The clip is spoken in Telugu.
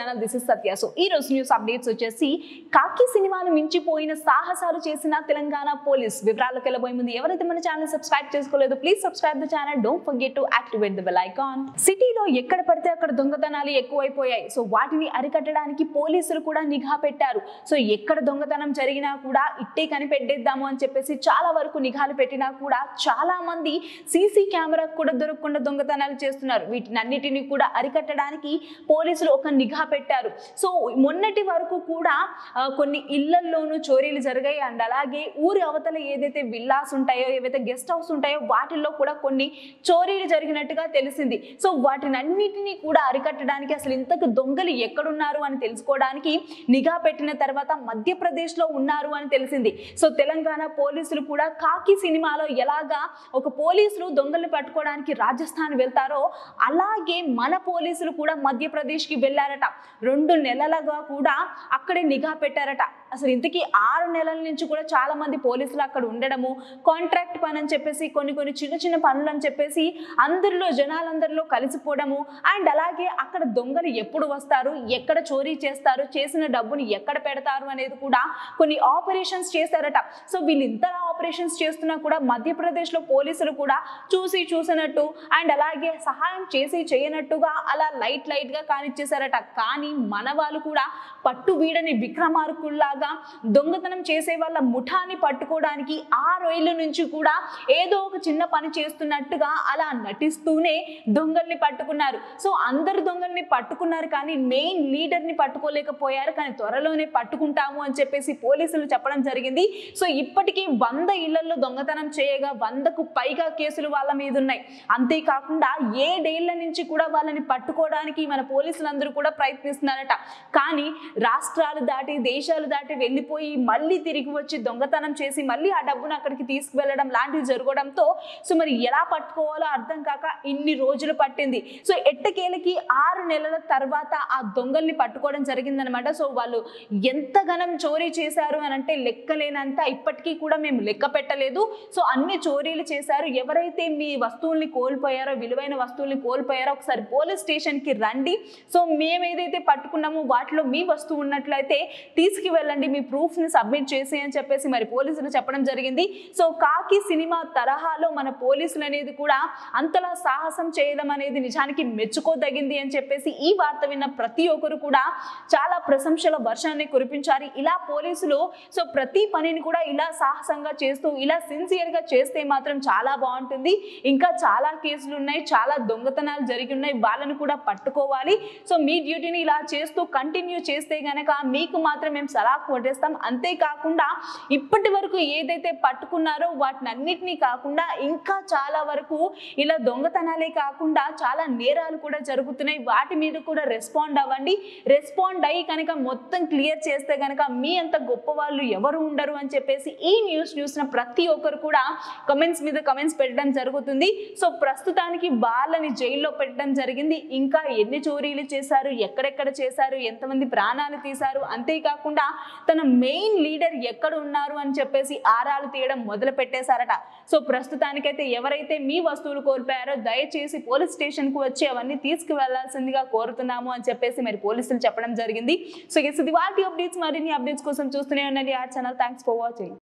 Channel. This is Satya. So ఈ రోజు న్యూస్ అప్డేట్స్ వచ్చేసి కాకి సినిమాను మించిపోయిన సాహసాలు చేసిన తెలంగాణ పోలీస్ వివరాలకు వెళ్ళబోయే ముందు ఎవరైతే మన ఛానల్ సబ్స్క్రైబ్ చేసుకోలేదో please subscribe the channel. Don't forget to activate the bell icon. సిటీలో ఎక్కడ పడితే అక్కడ దొంగతనాలు ఎక్కువైపోయాయి. సో వాటిని అరికట్టడానికి పోలీసులు కూడా నిఘా పెట్టారు. సో ఎక్కడ దొంగతనం జరిగినా కూడా ఇట్టే కనిపెట్టేద్దాము అని చెప్పేసి చాలా వరకు నిఘాలు పెట్టినా కూడా చాలా మంది సీసీ కెమెరా కూడా దొరకకుండా దొంగతనాలు చేస్తున్నారు. వీటినన్నిటిని కూడా అరికట్టడానికి పోలీసులు ఒక నిఘా పెట్టారు. సో మొన్నటి వరకు కూడా కొన్ని ఇళ్లల్లోనూ చోరీలు జరిగాయి. అండ్ అలాగే ఊరి అవతల ఏదైతే విల్లాస్ ఉంటాయో, ఏవైతే గెస్ట్ హౌస్ ఉంటాయో వాటిల్లో కూడా కొన్ని చోరీలు జరిగినట్టుగా తెలిసింది. సో వాటినన్నిటినీ కూడా అరికట్టడానికి అసలు ఇంతకు దొంగలు ఎక్కడున్నారు అని తెలుసుకోవడానికి నిఘా పెట్టిన తర్వాత మధ్యప్రదేశ్లో ఉన్నారు అని తెలిసింది. సో తెలంగాణ పోలీసులు కూడా కాకి సినిమాలో ఎలాగా ఒక పోలీసులు దొంగల్ని పట్టుకోవడానికి రాజస్థాన్ వెళ్తారో అలాగే మన పోలీసులు కూడా మధ్యప్రదేశ్కి వెళ్ళారట. 2 నెలలుగా కూడా అక్కడే నిఘా పెట్టారట. అసలు ఇంతకీ 6 నెలల నుంచి కూడా చాలా మంది పోలీసులు అక్కడ ఉండడము, కాంట్రాక్ట్ పని అని చెప్పేసి కొన్ని చిన్న చిన్న పనులు అని చెప్పేసి జనాలందరిలో కలిసిపోవడము, అండ్ అలాగే అక్కడ దొంగలు ఎప్పుడు వస్తారు, ఎక్కడ చోరీ చేస్తారు, చేసిన డబ్బుని ఎక్కడ పెడతారు అనేది కూడా కొన్ని ఆపరేషన్స్ చేశారట. సో వీళ్ళు ఇంతలా ఆపరేషన్స్ చేస్తున్నా కూడా మధ్యప్రదేశ్లో పోలీసులు కూడా చూసినట్టు అండ్ అలాగే సహాయం చేయనట్టుగా అలా లైట్ గా కానిచ్చేశారట. కానీ మన వాళ్ళు కూడా పట్టు వీడని విక్రమార్కుల్లాగా దొంగతనం చేసే వాళ్ళ ముఠాని పట్టుకోవడానికి 6 ఏళ్ళ నుంచి కూడా ఏదో ఒక చిన్న పని చేస్తున్నట్టుగా అలా నటిస్తూనే దొంగల్ని పట్టుకున్నారు. సో అందరు దొంగల్ని పట్టుకున్నారు కానీ మెయిన్ లీడర్ని పట్టుకోలేకపోయారు. కానీ త్వరలోనే పట్టుకుంటాము అని చెప్పేసి పోలీసులు చెప్పడం జరిగింది. సో ఇప్పటికీ 100 ఇళ్లలో దొంగతనం చేయగా 100కు పైగా కేసులు వాళ్ళ మీద ఉన్నాయి. అంతేకాకుండా 7 ఏళ్ల నుంచి కూడా వాళ్ళని పట్టుకోవడానికి మన పోలీసులందరూ కూడా ప్రయత్నిస్తున్నారట. కానీ రాష్ట్రాలు దాటి దేశాలు దాటి వెళ్ళిపోయి మళ్ళీ తిరిగి వచ్చి దొంగతనం చేసి మళ్ళీ ఆ డబ్బును అక్కడికి తీసుకువెళ్ళడం లాంటివి జరగడంతో సో మరి ఎలా పట్టుకోవాలో అర్థం కాక ఇన్ని రోజులు పట్టింది. సో ఎట్టకేలకి 6 నెలల తర్వాత ఆ దొంగల్ని పట్టుకోవడం జరిగిందనమాట. సో వాళ్ళు ఎంతగానం చోరీ చేశారు అని అంటే లెక్కలేనంత ఇప్పటికీ కూడా మేము లెక్క పెట్టలేదు. సో అన్ని చోరీలు చేశారు. ఎవరైతే మీ వస్తువుల్ని కోల్పోయారో, విలువైన వస్తువుల్ని కోల్పోయారో ఒకసారి పోలీస్ స్టేషన్కి రండి. సో మేము ఏదైతే పట్టుకున్నామో వాటిలో మీ వస్తువు ఉన్నట్లయితే తీసుకువెళ్ళండి, మీ ప్రూఫ్ని సబ్మిట్ చేసి అని చెప్పేసి మరి పోలీసులు చెప్పడం జరిగింది. సో కాకి సినిమా తరహాలో మన పోలీసులు అనేది కూడా అంతలా సాహసం చేయడం అనేది నిజానికి మెచ్చుకోదగింది అని చెప్పేసి ఈ వార్త విన్న ప్రతి ఒక్కరు కూడా చాలా ప్రశంసల వర్షాన్ని కురిపించారు. ఇలా పోలీసులు సో ప్రతి పనిని కూడా ఇలా సాహసంగా చేస్తూ ఇలా సిన్సియర్గా చేస్తే మాత్రం చాలా బాగుంటుంది. ఇంకా చాలా కేసులు ఉన్నాయి, చాలా దొంగతనాలు జరిగి ఉన్నాయి, వాళ్ళని కూడా పట్టుకోవాలి. సో మీ డ్యూటీని ఇలా చేస్తూ కంటిన్యూ చేస్తే గనక మీకు మాత్రం మేము సలహా కొట్టేస్తాం. అంతేకాకుండా ఇప్పటి వరకు ఏదైతే పట్టుకున్నారో వాటిని అన్నిటినీ కాకుండా ఇంకా చాలా వరకు ఇలా దొంగతనాలే కాకుండా చాలా నేరాలు కూడా జరుగుతున్నాయి. వాటి మీద కూడా రెస్పాండ్ అవ్వండి. రెస్పాండ్ అయ్యి కనుక మొత్తం క్లియర్ చేస్తే కనుక మీ అంత గొప్ప వాళ్ళు ఎవరు ఉండరు అని చెప్పేసి ఈ న్యూస్ చూసిన ప్రతి ఒక్కరు కూడా కమెంట్స్ మీద కమెంట్స్ పెట్టడం జరుగుతుంది. సో ప్రస్తుతానికి వాళ్ళని జైల్లో పెట్టడం జరిగింది. ఇంకా ఎన్ని చోరీలు చేశారు, ఎక్కడెక్కడ చేశారు, ఎంతమంది ప్రాణాలు తీశారు, అంతేకాకుండా తన మెయిన్ లీడర్ ఎక్కడ ఉన్నారు అని చెప్పేసి ఆరాలు తీయడం మొదలు పెట్టేశారట. సో ప్రస్తుతానికైతే ఎవరైతే మీ వస్తువులు కోల్పోయారో దయచేసి పోలీస్ స్టేషన్కు వచ్చి అవన్నీ తీసుకువెళ్లాల్సిందిగా కోరుతున్నాము అని చెప్పేసి మరి పోలీసులు చెప్పడం జరిగింది. సో ఇది వాటి అప్డేట్స్. మరిన్ని అప్డేట్స్ కోసం చూస్తూనే ఉండండి ఆ ఛానల్. Thanks for watching.